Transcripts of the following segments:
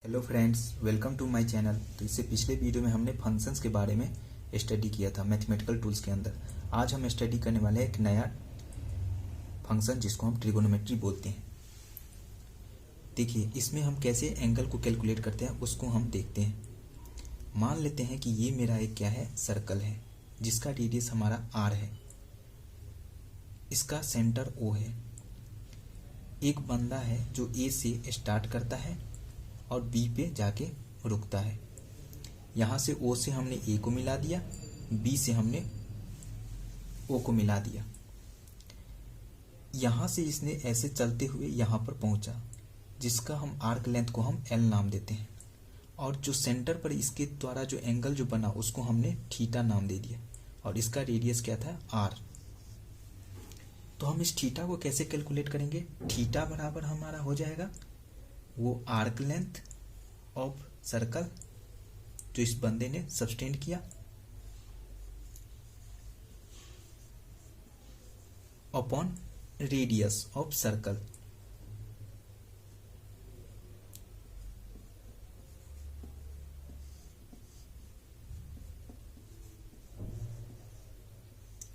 Hello friends, welcome to my channel. तो इससे पिछले वीडियो में हमने फंक्शंस के बारे में स्टडी किया था मैथमेटिकल टूल्स के अंदर। आज हम स्टडी करने वाले हैं एक नया फंक्शन जिसको हम ट्रिगोनोमेट्री बोलते हैं। देखिए, इसमें हम कैसे एंगल को कैलकुलेट करते हैं उसको हम देखते हैं। मान लेते हैं कि ये मेरा एक क्या है, सर्कल है जिसका रेडियस हमारा r है। इसका सेंटर O है। एक बंदा है जो A से स्टार्ट करता है और B पे जाके रुकता है। यहाँ से O से हमने A को मिला दिया, B से हमने O को मिला दिया। यहाँ से इसने ऐसे चलते हुए यहाँ पर पहुँचा, जिसका हम आर्क लेंथ को हम L नाम देते हैं। और जो सेंटर पर इसके द्वारा जो एंगल जो बना उसको हमने थीटा नाम दे दिया, और इसका रेडियस क्या था, R। तो हम इस थीटा को कैसे कैलकुलेट करेंगे? थीटा बराबर हमारा हो जाएगा वो आर्क लेंथ ऑफ सर्कल जो इस बंदे ने सब्सटेंड किया अपॉन रेडियस ऑफ सर्कल।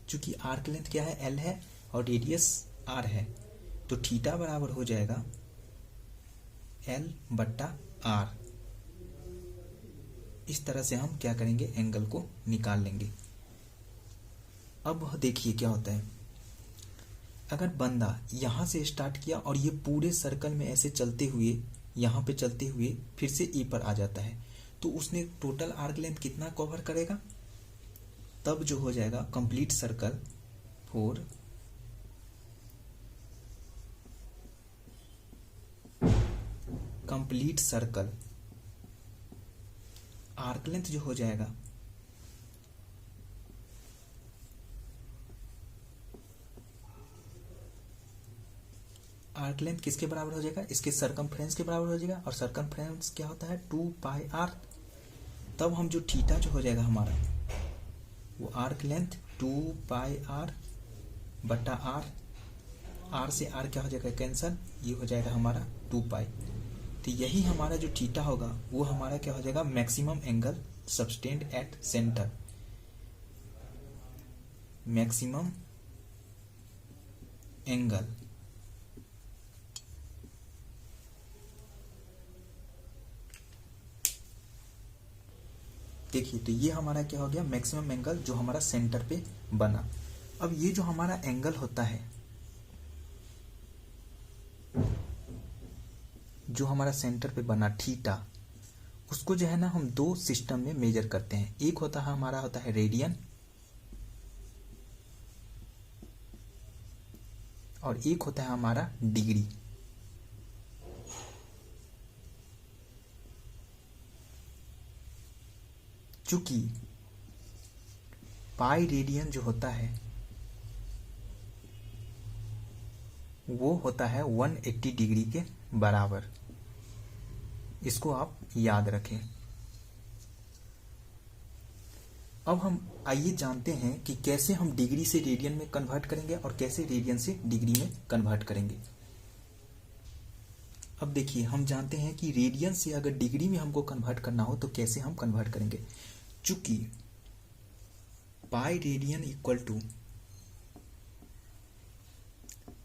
चूंकि आर्क लेंथ क्या है, L है, और रेडियस R है, तो थीटा बराबर हो जाएगा L/R। इस तरह से हम क्या करेंगे, एंगल को निकाल लेंगे। अब देखिए क्या होता है, अगर बंदा यहां से स्टार्ट किया और ये पूरे सर्कल में ऐसे चलते हुए यहां पे चलते हुए फिर से E पर आ जाता है, तो उसने टोटल आर्क लेंथ कितना कवर करेगा? तब जो हो जाएगा complete circle for complete circle arc length जो हो जाएगा आर्क लेंथ किसके बराबर हो जाएगा, इसके सरकमफ्रेंस के बराबर हो जाएगा। और सरकमफ्रेंस क्या होता है, 2πr। तब हम जो थीटा जो हो जाएगा हमारा वो आर्क लेंथ 2πr/r। r से r क्या हो जाएगा, कैंसल, ये हो जाएगा हमारा 2π। तो यही हमारा जो थीटा होगा वो हमारा क्या हो जाएगा, maximum angle subtend at centre. Maximum angle देखिए, तो ये हमारा क्या हो गया, मैक्सिमम एंगल जो हमारा सेंटर पे बना। अब ये जो हमारा एंगल होता है, जो हमारा सेंटर पे बना थीटा, उसको जो है ना हम दो सिस्टम में मेजर करते हैं। एक होता है हमारा होता है रेडियन, और एक होता है हमारा डिग्री। चूंकि पाई रेडियन जो होता है वो होता है 180 डिग्री के बराबर। इसको आप याद रखें। अब हम आइए जानते हैं कि कैसे हम डिग्री से रेडियन में कन्वर्ट करेंगे और कैसे रेडियन से डिग्री में कन्वर्ट करेंगे। अब देखिए, हम जानते हैं कि रेडियन से अगर डिग्री में हमको कन्वर्ट करना हो तो कैसे हम कन्वर्ट करेंगे। चूंकि पाई रेडियन इक्वल टू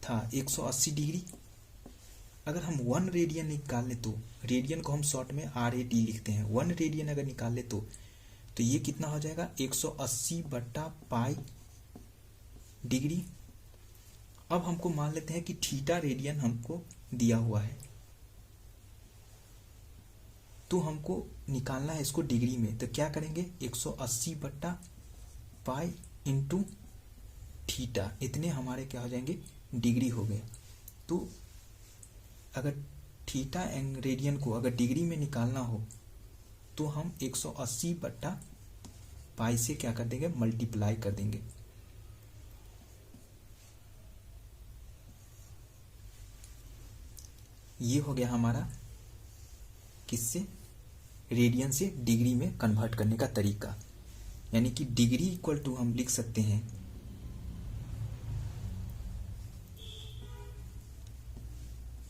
था 180 डिग्री। अगर हम 1 रेडियन निकाल ले तो रेडियन को हम शॉर्ट में RAD लिखते हैं। 1 रेडियन अगर निकाल ले तो ये कितना हो जाएगा, 180/पाई डिग्री। अब हमको मान लेते हैं कि थीटा रेडियन हमको दिया हुआ है, तो हमको निकालना है इसको डिग्री में। तो क्या करेंगे, 180/पाई इंटू थीटा, इतने हमारे क्या हो जाएंगे, डिग्री हो गए। तो अगर थीटा एंड रेडियन को अगर डिग्री में निकालना हो तो हम 180/पाई से क्या कर देंगे, मल्टीप्लाई कर देंगे। ये हो गया हमारा किससे, रेडियन से डिग्री में कन्वर्ट करने का तरीका। यानी कि डिग्री इक्वल टू हम लिख सकते हैं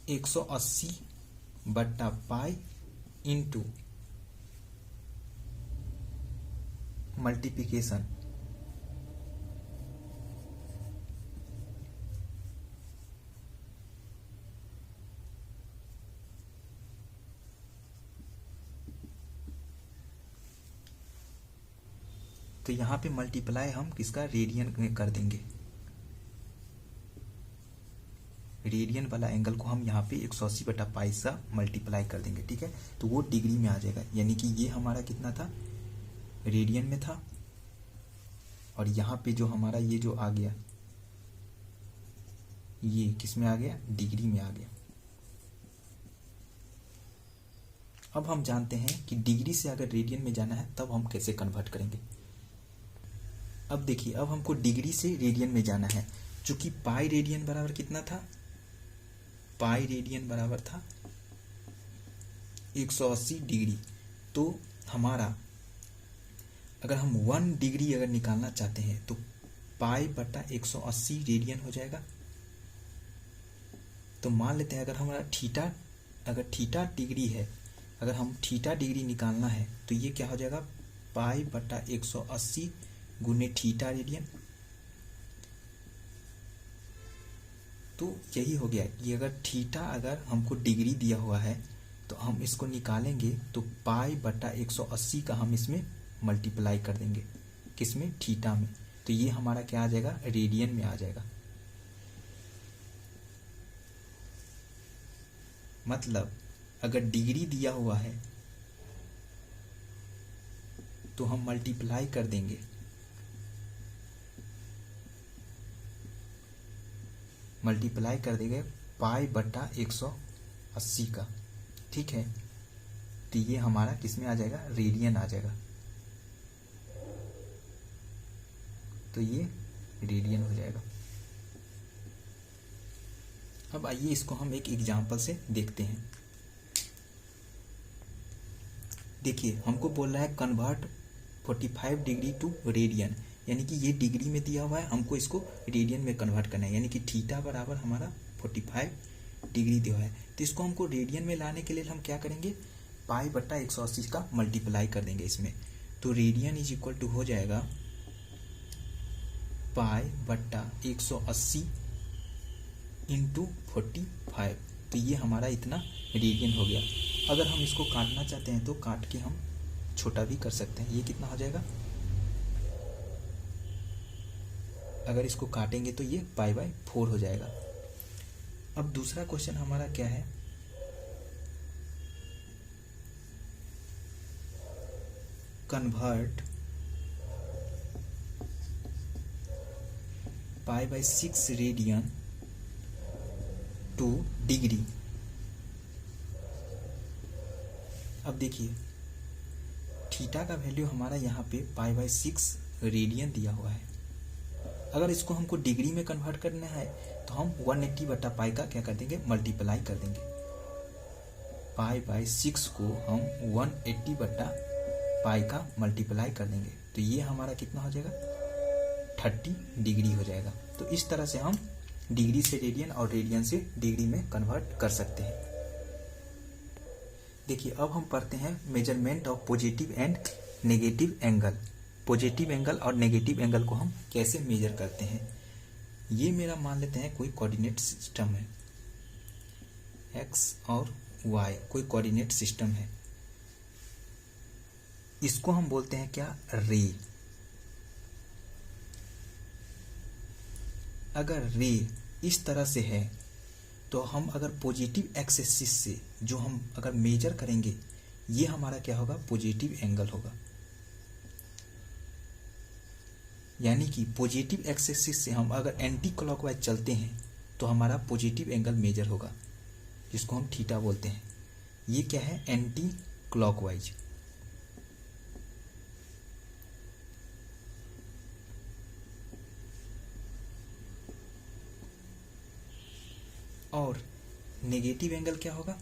180/पाई इंटू मल्टीप्लिकेशन तो यहाँ पे मल्टीप्लाई हम किसका रेडियन में कर देंगे, रेडियन वाला एंगल को हम यहाँ पे 180/π से मल्टीप्लाई कर देंगे, ठीक है। तो वो डिग्री में आ जाएगा, यानी कि ये हमारा कितना था, रेडियन में था, और यहाँ पे जो हमारा ये जो आ गया ये किस में आ गया, डिग्री में आ गया। अब हम जानते हैं कि डिग्री से अगर रेडियन में जाना है तब हम कैसे कन्वर्ट करेंगे। अब देखिए, अब हमको डिग्री से रेडियन में जाना है, चूंकि पाई रेडियन बराबर कितना था, पाई रेडियन बराबर था 180 डिग्री। तो हमारा अगर हम 1 डिग्री अगर निकालना चाहते हैं तो पाई बटा 180 रेडियन हो जाएगा। तो मान लेते हैं अगर हमारा थीटा, अगर थीटा डिग्री है, अगर हम थीटा डिग्री निकालना है तो ये क्या हो जाएगा, पाई बटा 180 गुने थीटा रेडियन। तो यही हो गया कि अगर थीटा अगर हमको डिग्री दिया हुआ है तो हम इसको निकालेंगे तो पाई बटा 180 का हम इसमें मल्टीप्लाई कर देंगे, किसमें, थीटा में। तो ये हमारा क्या आ जाएगा, रेडियन में आ जाएगा। मतलब अगर डिग्री दिया हुआ है तो हम मल्टीप्लाई कर देंगे, मल्टीप्लाई कर देंगे पाई बटा 180 का, ठीक है। तो ये हमारा किसमें आ जाएगा, रेडियन आ जाएगा। तो ये रेडियन हो जाएगा। अब आइए इसको हम एक एग्जांपल से देखते हैं। देखिए, हमको बोल रहा है कन्वर्ट 45 डिग्री टू रेडियन, यानी कि ये डिग्री में दिया हुआ है, हमको इसको रेडियन में कन्वर्ट करना है, यानी कि थीटा बराबर हमारा 45 डिग्री दिया हुआ है। तो इसको हमको रेडियन में लाने के लिए हम क्या करेंगे, पाई बट्टा 180 का मल्टीप्लाई कर देंगे इसमें। तो रेडियन इज इक्वल टू हो जाएगा पाई बट्टा 180 इंटू 45। तो ये हमारा इतना रेडियन हो गया। अगर हम इसको काटना चाहते हैं तो काट के हम छोटा भी कर सकते हैं। ये कितना हो जाएगा, अगर इसको काटेंगे तो ये पाई बाय 4 हो जाएगा। अब दूसरा क्वेश्चन हमारा क्या है, convert pi by 6 radian two degree. अब देखिए, थीटा का वैल्यू हमारा यहाँ पे पाई बाय 6 रेडियन दिया हुआ है। अगर इसको हमको डिग्री में कन्वर्ट करना है तो हम 180 बटा पाई का क्या कर देंगे, मल्टीप्लाई कर देंगे। पाई बाय 6 को हम 180 बटा पाई का मल्टीप्लाई कर देंगे, तो ये हमारा कितना हो जाएगा, 30 डिग्री हो जाएगा। तो इस तरह से हम डिग्री से रेडियन और रेडियन से डिग्री में कन्वर्ट कर सकते हैं। देखिए, अब हम पढ़ते हैं measurement of positive and negative angle. Positive angle और नेगेटिव एंगल को हम कैसे मेजर करते हैं। ये मेरा मान लेते हैं कोई कोऑर्डिनेट सिस्टम है, एक्स और वाई कोई कोऑर्डिनेट सिस्टम है। इसको हम बोलते हैं क्या, रे। अगर रे इस तरह से है तो हम अगर पॉजिटिव एक्सिस से जो हम अगर मेजर करेंगे, ये हमारा क्या होगा, पॉजिटिव एंगल होगा। यानी कि पॉजिटिव एक्सिस से हम अगर एंटी क्लॉकवाइज चलते हैं तो हमारा पॉजिटिव एंगल मेजर होगा, जिसको हम थीटा बोलते हैं। ये क्या है, एंटी क्लॉकवाइज। और नेगेटिव एंगल क्या होगा,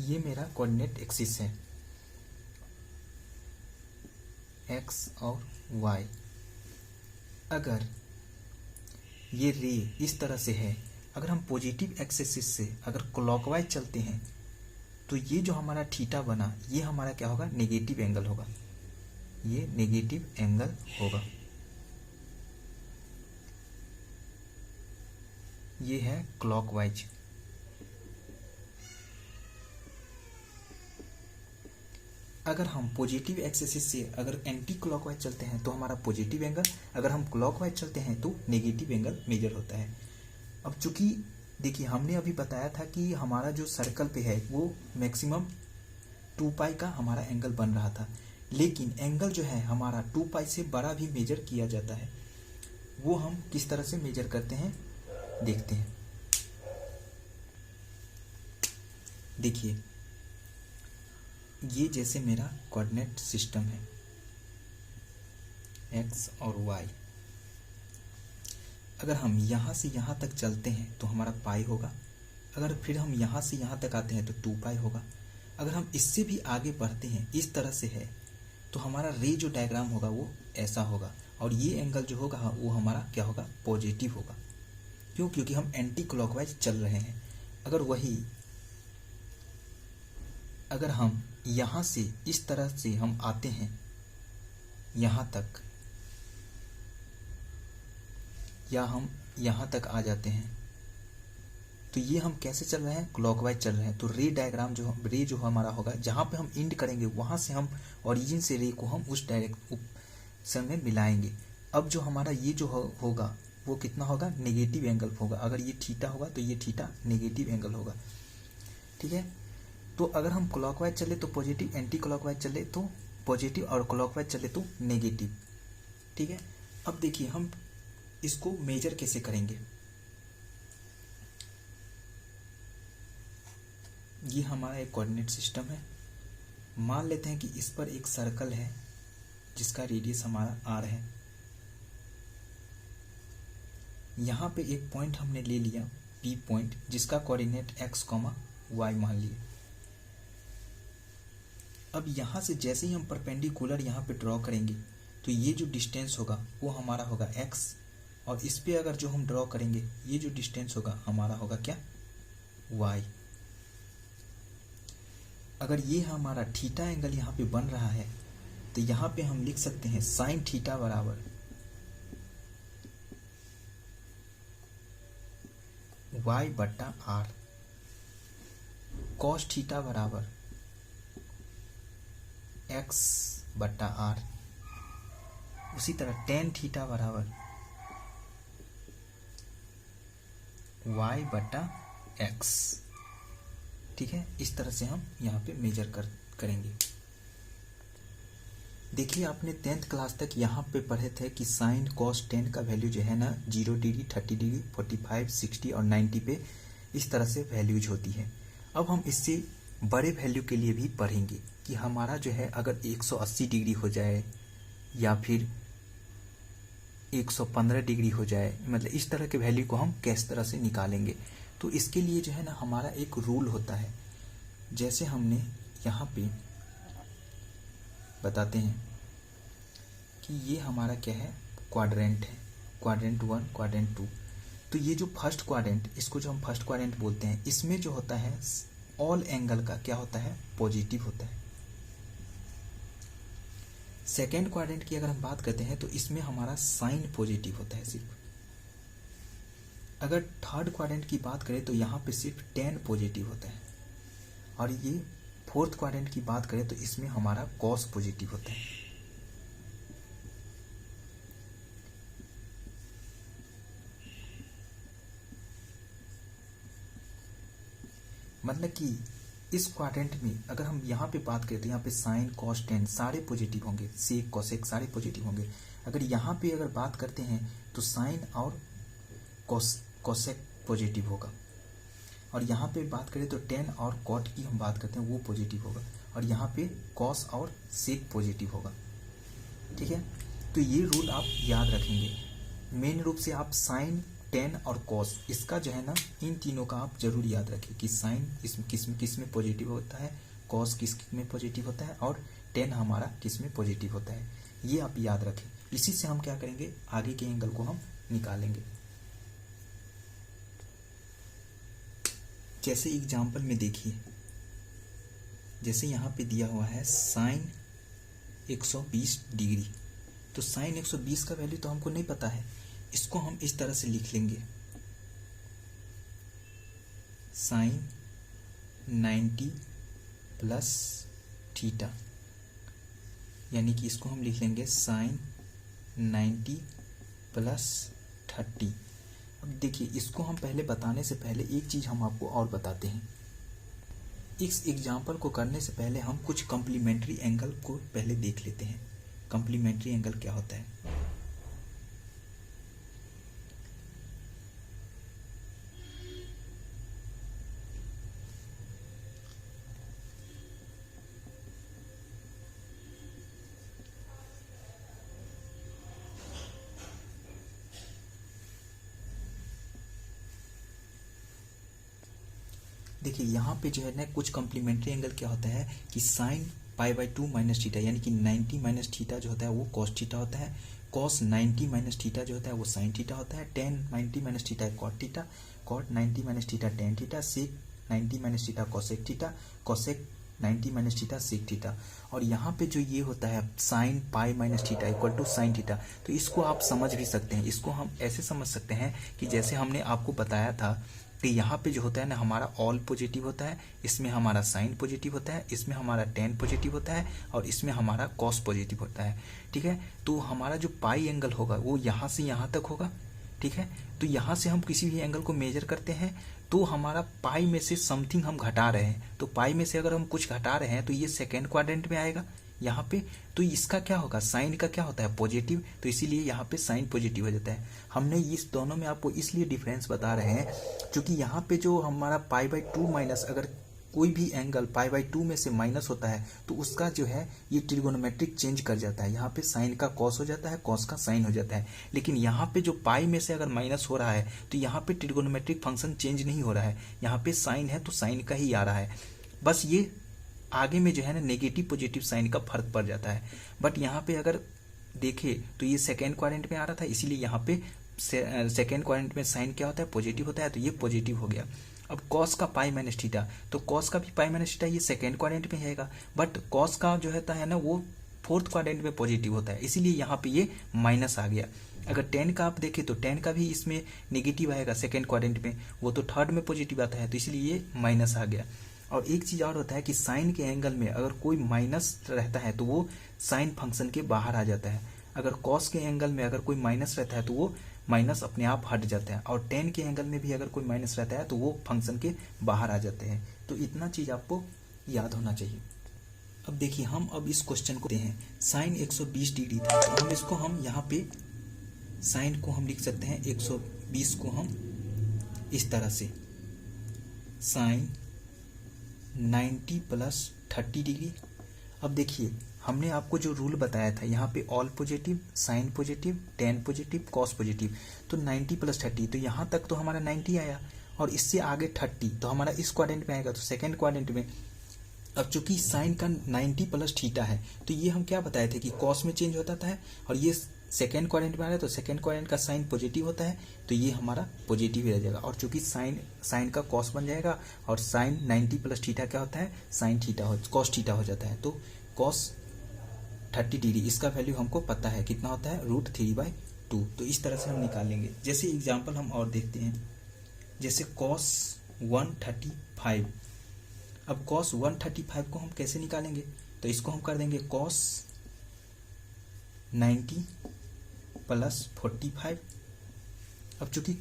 ये मेरा कोऑर्डिनेट एक्सिस है, एक्स और वाई। अगर ये रे इस तरह से है, अगर हम पॉजिटिव एक्सिस से अगर क्लॉकवाइज चलते हैं तो ये जो हमारा थीटा बना ये हमारा क्या होगा, नेगेटिव एंगल होगा, ये नेगेटिव एंगल होगा। ये है क्लॉकवाइज। अगर हम पॉजिटिव एक्सिस से अगर एंटी क्लॉकवाइज चलते हैं तो हमारा पॉजिटिव एंगल, अगर हम क्लॉकवाइज चलते हैं तो नेगेटिव एंगल मेजर होता है। अब चूंकि देखिए हमने अभी बताया था कि हमारा जो सर्कल पे है वो मैक्सिमम 2 पाई का हमारा एंगल बन रहा था, लेकिन एंगल जो है हमारा 2 पाई से बड़ा भी मेजर किया जाता है। वो हम किस तरह से मेजर करते हैं देखते हैं। देखिए ये जैसे मेरा कोऑर्डिनेट सिस्टम है एक्स और वाई। अगर हम यहाँ से यहाँ तक चलते हैं तो हमारा पाई होगा, अगर फिर हम यहाँ से यहाँ तक आते हैं तो 2 पाई होगा। अगर हम इससे भी आगे बढ़ते हैं इस तरह से है तो हमारा रे जो डायग्राम होगा वो ऐसा होगा, और ये एंगल जो होगा वो हमारा क्या होगा, पॉजिटिव होगा। क्यों? क्योंकि हम एंटी क्लॉकवाइज चल रहे हैं। अगर वही अगर हम यहाँ से इस तरह से हम आते हैं यहाँ तक, या हम यहाँ तक आ जाते हैं तो ये हम कैसे चल रहे हैं, क्लॉकवाइज चल रहे हैं। तो रे डायग्राम जो हमारा होगा, जहाँ पे हम एंड करेंगे वहाँ से हम ओरिजिन से रे को हम उस डायरेक्शन में मिलाएंगे। अब जो हमारा ये जो होगा वो कितना होगा, नेगेटिव एंगल होगा। अगर ये थीटा होगा तो ये थीटा नेगेटिव एंगल होगा। ठीक है, तो अगर हम क्लॉकवाइज चले तो पॉजिटिव, एंटी क्लॉकवाइज चले तो पॉजिटिव, और क्लॉकवाइज चले तो नेगेटिव। ठीक है, अब देखिए हम इसको मेजर कैसे करेंगे। ये हमारा एक कोऑर्डिनेट सिस्टम है। मान लेते हैं कि इस पर एक सर्कल है जिसका रेडियस हमारा r है। यहाँ पे एक पॉइंट हमने ले लिया P पॉइंट, जिसका कोऑर्डिनेट x, y मान लिए। अब यहाँ से जैसे ही हम परपेंडिकुलर यहाँ पे ड्रॉ करेंगे तो ये जो डिस्टेंस होगा वो हमारा होगा x, और इस पे अगर जो हम ड्रॉ करेंगे ये जो डिस्टेंस होगा हमारा होगा क्या, y। अगर ये हमारा थीटा एंगल यहाँ पे बन रहा है तो यहाँ पे हम लिख सकते हैं साइन थीटा बराबर y बट्टा r, कॉस थीटा बराबर x बट्टा r, उसी तरह टेन थीटा बराबर y बट्टा x। ठीक है, इस तरह से हम यहाँ पे मेजर करेंगे। देखिए आपने 10th क्लास तक यहाँ पे पढ़े थे कि साइन कॉस टेन का वैल्यू जो है ना 0 डिग्री, 30 डिग्री, 45, 60 और 90 पे इस तरह से वैल्यूज होती है। अब हम इससे बड़े वैल्यू के लिए भी पढ़ेंगे कि हमारा जो है अगर 180 डिग्री हो जाए या फिर 115 डिग्री हो जाए, मतलब इस तरह के वैल्यू को हम किस तरह से निकालेंगे। तो इसके लिए जो है ना हमारा एक रूल होता है। जैसे हमने यहाँ पे बताते हैं कि ये हमारा क्या है, क्वाड्रेंट है, क्वाड्रेंट 1, क्वाड्रेंट 2। तो ये जो फर्स्ट क्वाड्रेंट, इसको जो हम फर्स्ट क्वाड्रेंट बोलते हैं, इसमें जो होता है ऑल एंगल का क्या होता है, पॉजिटिव होता है। सेकेंड क्वाड्रेंट की अगर हम बात करते हैं तो इसमें हमारा साइन पॉजिटिव होता है सिर्फ। अगर थर्ड क्वाड्रेंट की बात करें तो यहाँ पे सिर्फ टेन पॉजिटिव होता है, और ये फोर्थ क्वाड्रेंट की बात करें तो इसमें हमारा कॉस पॉजिटिव होता है। मतलब कि इस क्वाड्रेंट में अगर हम यहाँ पे बात करें तो यहाँ पे साइन कॉस टेन सारे पॉजिटिव होंगे, सेक कोसेक सारे पॉजिटिव होंगे। अगर यहाँ पे अगर बात करते हैं तो साइन और कोसेक पॉजिटिव होगा, और यहाँ पे बात करें तो टेन और कॉट की हम बात करते हैं वो पॉजिटिव होगा, और यहाँ पे कॉस और सेक पॉजिटिव होगा। ठीक है, तो ये रूल आप याद रखेंगे। मेन रूप से आप साइन टेन और कॉस, इसका जो है ना इन तीनों का आप जरूर याद रखें कि साइन किस में पॉजिटिव होता है, कॉस किस में पॉजिटिव होता है और टेन हमारा किस में पॉजिटिव होता है, ये आप याद रखें। इसी से हम क्या करेंगे, आगे के एंगल को हम निकालेंगे। जैसे एग्जाम्पल में देखिए, जैसे यहाँ पे दिया हुआ है साइन 120 डिग्री, तो साइन 120 का वैल्यू तो हमको नहीं पता है, इसको हम इस तरह से लिख लेंगे, साइन 90 प्लस थीटा, यानी कि इसको हम लिख लेंगे साइन 90 प्लस 30। अब देखिए, इसको हम पहले बताने से पहले एक चीज़ हम आपको और बताते हैं। इस एग्जाम्पल को करने से पहले हम कुछ कम्प्लीमेंट्री एंगल को पहले देख लेते हैं। कम्प्लीमेंट्री एंगल क्या होता है? देखिए यहाँ पे जो है ना कुछ कम्प्लीमेंट्री एंगल क्या होता है कि साइन π/2 माइनस थीटा, यानी कि 90 माइनस थीटा जो होता है वो कॉस थीटा होता है, कॉस 90 माइनस थीटा जो होता है वो साइन थीटा होता है, टेन 90 माइनस थीटा है cot theta, cot 90 minus theta tan theta, sec 90 minus theta cosec theta, cosec 90 minus theta sec theta. और यहाँ पे जो ये होता है sine pi minus theta equal to sine theta, तो इसको आप समझ भी सकते हैं। इसको हम ऐसे समझ सकते हैं कि जैसे हमने आपको बताया था कि यहाँ पे जो होता है ना हमारा ऑल पॉजिटिव होता है, इसमें हमारा साइन पॉजिटिव होता है, इसमें हमारा टेन पॉजिटिव होता है और इसमें हमारा कॉस पॉजिटिव होता है। ठीक है, तो हमारा जो पाई एंगल होगा वो यहाँ से यहाँ तक होगा। ठीक है, तो यहाँ से हम किसी भी एंगल को मेजर करते हैं तो हमारा पाई में से समथिंग हम घटा रहे हैं, तो पाई में से अगर हम कुछ घटा रहे हैं तो ये सेकेंड क्वाड्रेंट में आएगा यहाँ पे। तो इसका क्या होगा, साइन का क्या होता है पॉजिटिव, तो इसीलिए यहाँ पे साइन पॉजिटिव हो जाता है। हमने इस दोनों में आपको इसलिए डिफरेंस बता रहे हैं क्योंकि यहाँ पे जो हमारा π/2 माइनस, अगर कोई भी एंगल π/2 में से माइनस होता है तो उसका जो है ये ट्रिगोनोमेट्रिक चेंज कर जाता है। यहाँ पे साइन का कॉस हो जाता है, कॉस का साइन हो जाता है। लेकिन यहाँ पे जो पाई में से अगर माइनस हो रहा है तो यहाँ पे ट्रिगोनोमेट्रिक फंक्शन चेंज नहीं हो रहा है, यहाँ पे साइन है तो साइन का ही आ रहा है। बस ये आगे में जो है ना नेगेटिव पॉजिटिव साइन का फर्क पड़ जाता है। बट यहाँ पे अगर देखे तो ये सेकेंड क्वाड्रेंट में आ रहा था, इसीलिए यहाँ पे सेकेंड क्वाड्रेंट में साइन क्या होता है पॉजिटिव होता है, तो ये पॉजिटिव हो गया। अब कॉस का पाई माइनस थीटा, तो कॉस का भी पाई माइनस थीटा ये सेकेंड क्वाड्रेंट में आएगा, बट कॉस का जो होता है ना वो फोर्थ क्वाड्रेंट में पॉजिटिव होता है, इसीलिए यहाँ पे ये माइनस आ गया। अगर टेन का आप देखें तो टेन का भी इसमें नेगेटिव आएगा सेकेंड क्वाड्रेंट में, वो तो थर्ड में पॉजिटिव आता है, तो इसलिए ये माइनस आ गया। और एक चीज और होता है कि साइन के एंगल में अगर कोई माइनस रहता है तो वो साइन फंक्शन के बाहर आ जाता है, अगर कॉस के एंगल में अगर कोई माइनस रहता है तो वो माइनस अपने आप हट जाता है, और टेन के एंगल में भी अगर कोई माइनस रहता है तो वो फंक्शन के बाहर आ जाते हैं। तो इतना चीज आपको याद होना चाहिए। अब देखिए, हम अब इस क्वेश्चन को हैं साइन 120 डिग्री था, तो हम इसको हम यहाँ पे साइन को हम लिख सकते हैं 120 को हम इस तरह से साइन 90 प्लस 30 डिग्री। अब देखिए, हमने आपको जो रूल बताया था यहाँ पे all positive, sine positive, tan positive, cos positive, तो 90 प्लस 30, तो यहाँ तक तो हमारा 90 आया और इससे आगे 30 तो हमारा इस क्वाड्रेंट में आएगा, तो सेकेंड क्वाड्रेंट में। अब चूंकि साइन का 90 प्लस थीटा है तो ये हम क्या बताए थे कि कॉस में चेंज होता था, और ये सेकेंड क्वाड्रेंट में आ रहा है तो सेकेंड क्वाड्रेंट का साइन पॉजिटिव होता है, तो ये हमारा पॉजिटिव ही रह जाएगा। और चूंकि साइन का कॉस बन जाएगा और साइन 90 प्लस थीटा क्या होता है साइन थीटा कॉस थीटा हो जाता है, तो कॉस 30 डिग्री इसका वैल्यू हमको पता है कितना होता है √3/2। तो इस तरह से हम निकालेंगे। जैसे एग्जाम्पल हम और देखते हैं, जैसे कॉस 135। अब कॉस 135 को हम कैसे निकालेंगे, तो इसको हम कर देंगे कॉस 90 प्लस 45। अब चूंकि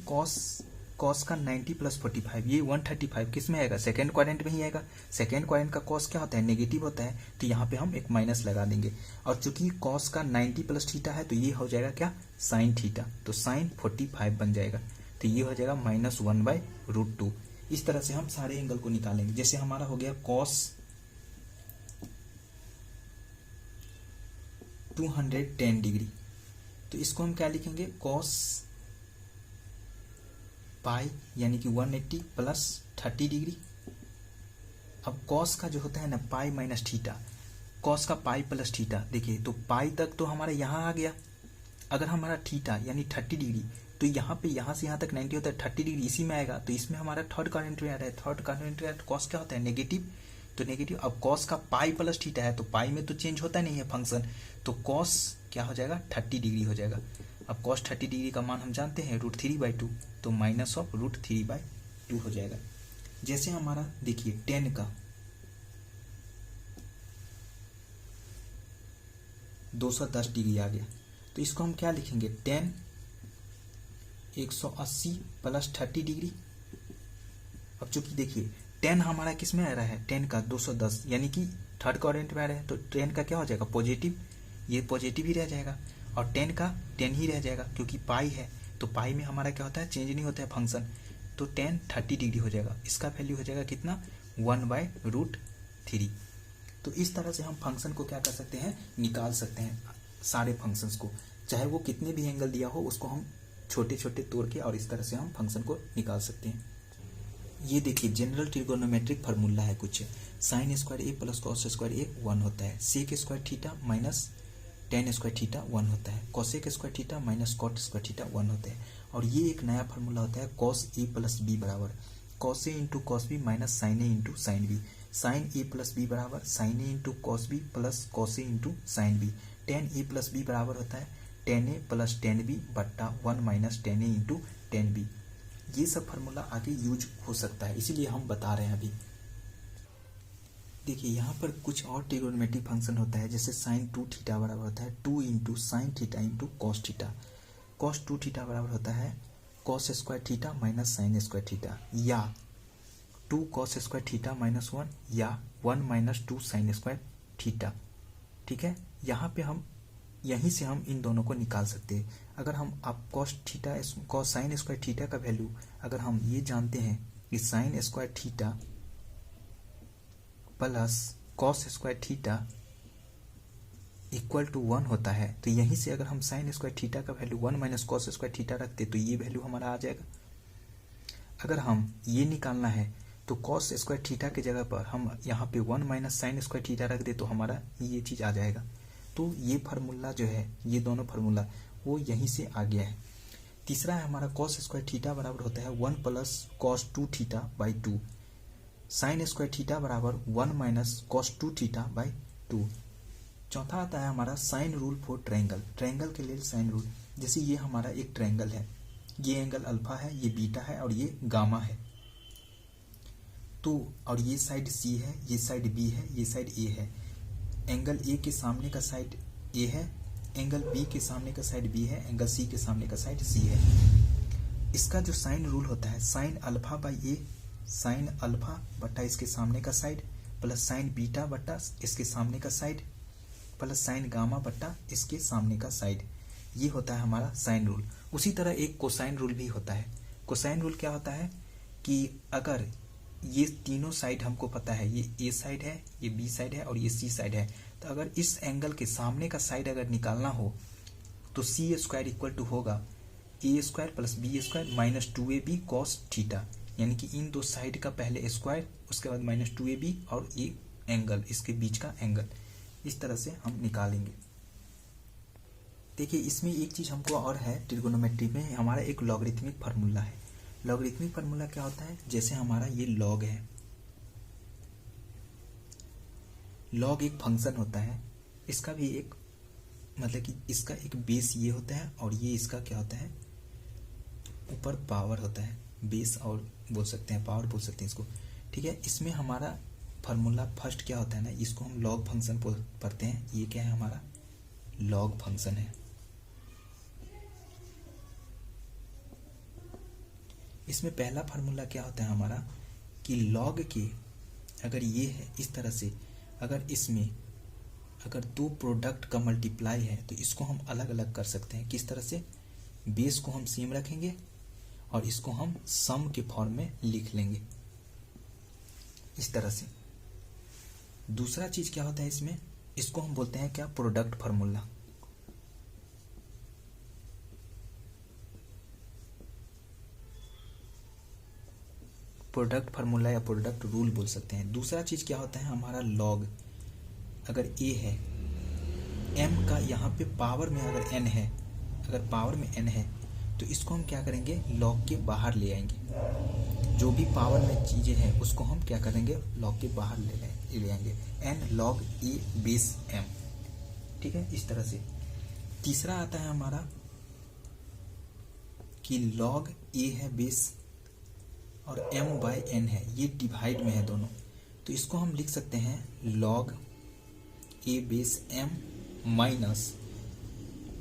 कॉस का 90 प्लस 45 ये 135 किस में आएगा सेकेंड क्वाड्रेंट में ही आएगा। सेकेंड क्वाड्रेंट का कॉस क्या होता है नेगेटिव होता है, तो यहाँ पे हम एक माइनस लगा देंगे। और चूंकि कॉस का 90 प्लस थीटा है तो ये हो जाएगा क्या साइन थीटा, तो साइन 45 बन जाएगा, तो ये हो जाएगा -1/√2। इस तरह से हम सारे एंगल को निकालेंगे। जैसे हमारा हो गया कॉस 210 डिग्री, तो इसको हम क्या लिखेंगे कॉस पाई यानी कि 180 प्लस 30 डिग्री। अब कॉस का जो होता है ना पाई माइनस थीटा, कॉस का पाई प्लस थीटा, देखिए तो पाई तक तो हमारा यहाँ आ गया। अगर हमारा थीटा यानी 30 डिग्री, तो यहाँ पे यहाँ से यहाँ तक 90 होता है, 30 डिग्री इसी में आएगा, तो इसमें हमारा थर्ड क्वाड्रेंट आ रहा है। थर्ड क्वाड्रेंट कॉस क्या होता है नेगेटिव, तो नेगेटिव। अब कॉस का पाई प्लस थीटा है तो पाई में तो चेंज होता नहीं है फंक्शन, तो कॉस क्या हो जाएगा 30 डिग्री हो जाएगा। अब कॉस 30 डिग्री का मान हम जानते हैं √3/2, तो माइनस ऑफ √3/2 हो जाएगा। जैसे हमारा देखिए 10 का 210 डिग्री आ गया, तो इसको हम क्या लिखेंगे 10 180 प्लस 30 डिग्री। अब चूंकि देखिए 10 हमारा किस में आ रहा है, 10 का 210 यानी कि थर्ड क्वाड्रेंट में आ रहा है, तो 10 का क्या हो जाएगा पॉजिटिव, ये पॉजिटिव ही रह जाएगा, और 10 का 10 ही रह जाएगा क्योंकि पाई है, तो पाई में हमारा क्या होता है चेंज नहीं होता है फंक्शन, तो 10 30 डिग्री हो जाएगा। इसका वैल्यू हो जाएगा कितना 1/√3। तो इस तरह से हम फंक्शन को क्या कर सकते हैं निकाल सकते हैं, सारे फंक्शंस को, चाहे वो कितने भी एंगल दिया हो उसको हम छोटे छोटे तोड़ के और इस तरह से हम फंक्शन को निकाल सकते हैं। ये देखिए जनरल ट्रिगोनोमेट्रिक फार्मूला है कुछ, sine square A plus cos square A 1 होता है, sec square theta minus tan square theta 1 होता है, cosec square theta minus cot square theta 1 होता है। और ये एक नया फार्मूला होता है कॉस ए प्लस बी बराबर cos A into cos B minus sine A into sine B, sine A plus B बराबर sine A into cos B plus cos A into sine B, tan A plus B बराबर होता है tan A plus tan B बट्टा 1 minus tan A into tan B. ये सब formula आगे use हो सकता है, इसीलिए हम बता रहे हैं अभी। देखिए यहाँ पर कुछ और ट्रिगोनोमेट्रिक फंक्शन होता है, जैसे साइन 2 थीटा बराबर होता है 2 into sine theta into cos theta, cos 2 theta बराबर होता है cos square theta minus sign square theta, या 2 कॉस स्क्वायर थीटा माइनस 1, या 1 माइनस 2 साइन स्क्वायर थीटा। ठीक है, यहाँ पे हम यहीं से हम इन दोनों को निकाल सकते हैं। अगर हम आप कॉस साइन स्क्वायर थीटा का वैल्यू अगर हम ये जानते हैं कि sine square theta plus cos square theta equal to 1 होता है, तो यहीं से अगर हम साइन स्क्वायर थीटा का value 1 minus cos square theta रखते तो ये वैल्यू हमारा आ जाएगा। अगर हम ये निकालना है तो कॉस स्क्वायर थीटा की जगह पर हम यहाँ पे 1 माइनस साइन स्क्वायर थीटा रख दे तो हमारा ये चीज आ जाएगा। तो ये फार्मूला जो है, ये दोनों फार्मूला वो यहीं से आ गया है। तीसरा है हमारा कॉस स्क्वायर थीटा बराबर होता है 1 plus cos 2 theta by 2, sign square theta बराबर 1 माइनस कॉस 2 थीटा बाई 2। चौथा आता है हमारा sine rule for triangle, triangle के लिए साइन रूल। जैसे ये हमारा एक ट्रायंगल है, ये एंगल अल्फा है, ये बीटा है और ये गामा है, तो और ये साइड सी है, ये साइड बी है, ये साइड ए है। एंगल ए के सामने का साइड ए है, एंगल बी के सामने का साइड बी है, एंगल सी के सामने का साइड सी है। इसका जो साइन रूल होता है sine alpha by A, sine alpha बट्टा इसके सामने का साइड प्लस साइन बीटा बट्टा इसके सामने का साइड प्लस साइन गामा बट्टा इसके सामने का साइड, ये होता है हमारा साइन रूल। उसी तरह एक कोसाइन रूल भी होता है। कोसाइन रूल क्या होता है कि अगर ये तीनों साइड हमको पता है, ये ए साइड है, ये बी साइड है और ये सी साइड है, तो अगर इस एंगल के सामने का साइड अगर निकालना हो तो सी स्क्वायर इक्वल टू होगा A square plus B square minus 2ab cos theta, यानी कि इन दो साइड का पहले स्क्वायर उसके बाद माइनस 2ab और ये एंगल इसके बीच का एंगल, इस तरह से हम निकालेंगे। देखिए इसमें एक चीज हमको और है, ट्रिगोनोमेट्री में हमारा एक लॉगरिथमिक फार्मूला है। लॉगरिथमिक फार्मूला क्या होता है, जैसे हमारा ये लॉग है, लॉग एक फंक्शन होता है, इसका भी एक मतलब कि इसका एक बेस ये होता है और ये इसका क्या होता है ऊपर पावर होता है, बेस और बोल सकते हैं पावर बोल सकते हैं इसको। ठीक है, इसमें हमारा फार्मूला फर्स्ट क्या होता है ना, इसको हम लॉग फंक्शन पढ़ते हैं, ये क्या है हमारा लॉग फंक्शन है। इसमें पहला फार्मूला क्या होता है हमारा कि लॉग के अगर ये है इस तरह से, अगर इसमें अगर दो प्रोडक्ट का मल्टीप्लाई है तो इसको हम अलग अलग कर सकते हैं। किस तरह से, बेस को हम सेम रखेंगे और इसको हम सम के फॉर्म में लिख लेंगे इस तरह से। दूसरा चीज क्या होता है इसमें, इसको हम बोलते हैं क्या प्रोडक्ट फार्मूला। प्रोडक्ट फार्मूला या प्रोडक्ट रूल बोल सकते हैं। दूसरा चीज़ क्या होता है हमारा लॉग। अगर ए है, एम का यहाँ पे पावर में अगर एन है, अगर पावर में एन है तो इसको हम क्या करेंगे, लॉग के बाहर ले आएंगे। जो भी पावर में चीज़ें हैं उसको हम क्या करेंगे, लॉग के बाहर ले आएंगे। एन लॉग ए बेस एम, ठीक है, इस तरह से। तीसरा आता है हमारा कि लॉग ए है बेस और एम बाय एन है, ये डिवाइड में है दोनों, तो इसको हम लिख सकते हैं लॉग ए बेस एम माइनस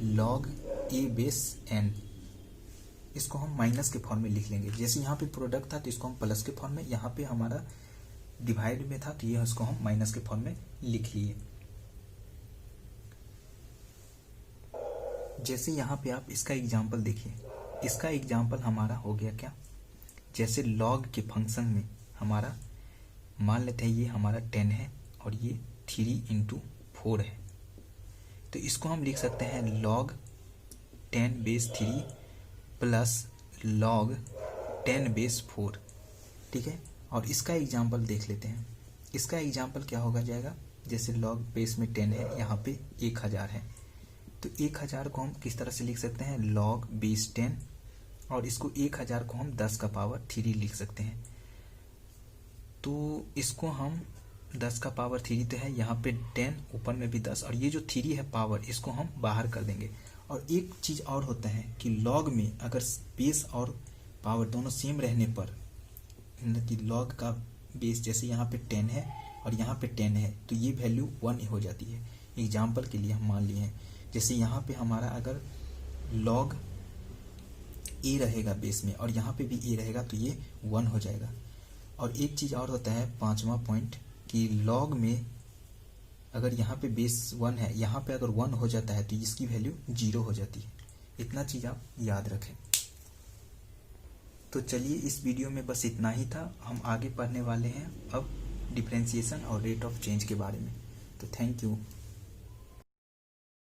लॉग ए बेस एन। इसको हम माइनस के फॉर्म में लिख लेंगे। जैसे यहाँ पे प्रोडक्ट था तो इसको हम प्लस के फॉर्म में, यहाँ पे हमारा डिवाइड में था तो ये इसको हम माइनस के फॉर्म में लिख लिए। जैसे यहाँ पे आप इसका एग्जाम्पल देखिए, इसका एग्जाम्पल हमारा हो गया क्या, जैसे लॉग के फंक्शन में हमारा मान लेते हैं ये हमारा 10 है और ये 3 × 4 है, तो इसको हम लिख सकते हैं log 10 base 3 plus log 10 base 4, ठीक है। और इसका एग्जाम्पल देख लेते हैं। इसका एग्जाम्पल क्या होगा जाएगा, जैसे log बेस में 10 है, यहाँ पे 1000 है, तो 1000 को हम किस तरह से लिख सकते हैं, log बेस 10, और इसको 1000 को हम 10 का पावर 3 लिख सकते हैं। तो इसको हम 10 का पावर 3 तो है, यहाँ पे 10, ऊपर में भी 10, और ये जो 3 है पावर, इसको हम बाहर कर देंगे। और एक चीज़ और होता है कि लॉग में अगर बेस और पावर दोनों सेम रहने पर, कि लॉग का बेस जैसे यहाँ पे 10 है और यहाँ पे 10 है, तो ये वैल्यू 1 हो जाती है। एग्जाम्पल के लिए हम मान लिए हैं, जैसे यहाँ पे हमारा अगर लॉग ए रहेगा बेस में और यहाँ पे भी ए रहेगा तो ये 1 हो जाएगा। और एक चीज़ और होता है, 5वां पॉइंट, कि लॉग में अगर यहाँ पे बेस 1 है, यहाँ पे अगर 1 हो जाता है तो इसकी वैल्यू 0 हो जाती है। इतना चीज़ आप याद रखें। तो चलिए, इस वीडियो में बस इतना ही था। हम आगे पढ़ने वाले हैं अब डिफरेंशिएशन और रेट ऑफ चेंज के बारे में। तो थैंक यू।